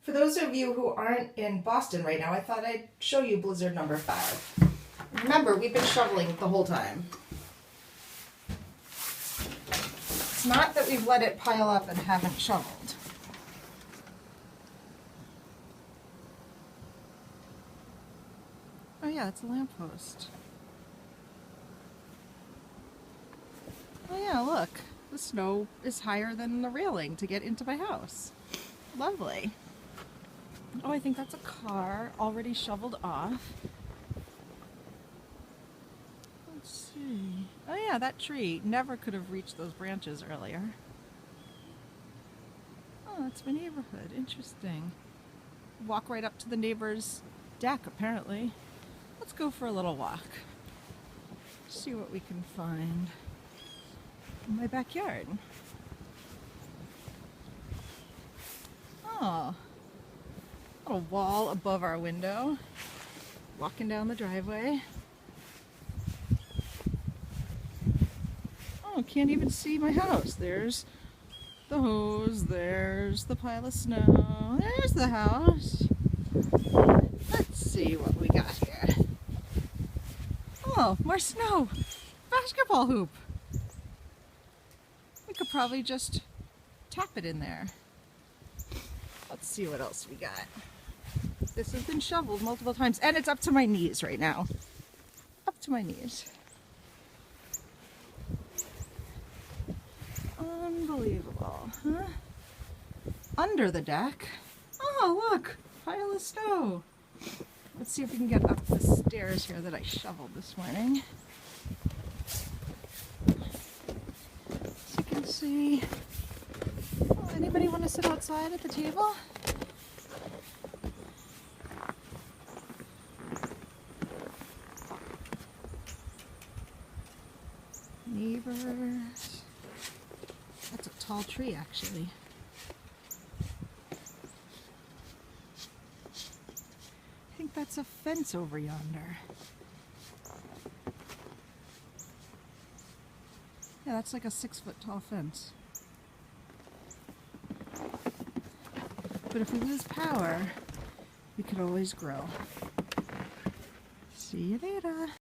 For those of you who aren't in Boston right now, I thought I'd show you blizzard number 5. Remember, we've been shoveling the whole time. It's not that we've let it pile up and haven't shoveled. Oh yeah, it's a lamppost. Oh yeah, look. The snow is higher than the railing to get into my house. Lovely. Oh, I think that's a car already shoveled off. Let's see. Oh yeah, that tree never could have reached those branches earlier. Oh, that's my neighborhood. Interesting. Walk right up to the neighbor's deck, apparently. Let's go for a little walk. See what we can find in my backyard. Oh, a wall above our window. Walking down the driveway. Oh, can't even see my house. There's the hose, there's the pile of snow, there's the house. Let's see what we got here. Oh, more snow. Basketball hoop. We could probably just tap it in there. Let's see what else we got. This has been shoveled multiple times, and it's up to my knees right now. Up to my knees. Unbelievable, huh? Under the deck. Oh, look, pile of snow. Let's see if we can get up the stairs here that I shoveled this morning. As you can see, oh, anybody want to sit outside at the table? Neighbors. That's a tall tree, actually. I think that's a fence over yonder. Yeah, that's like a 6-foot tall fence. But if we lose power, we could always grow. See you later.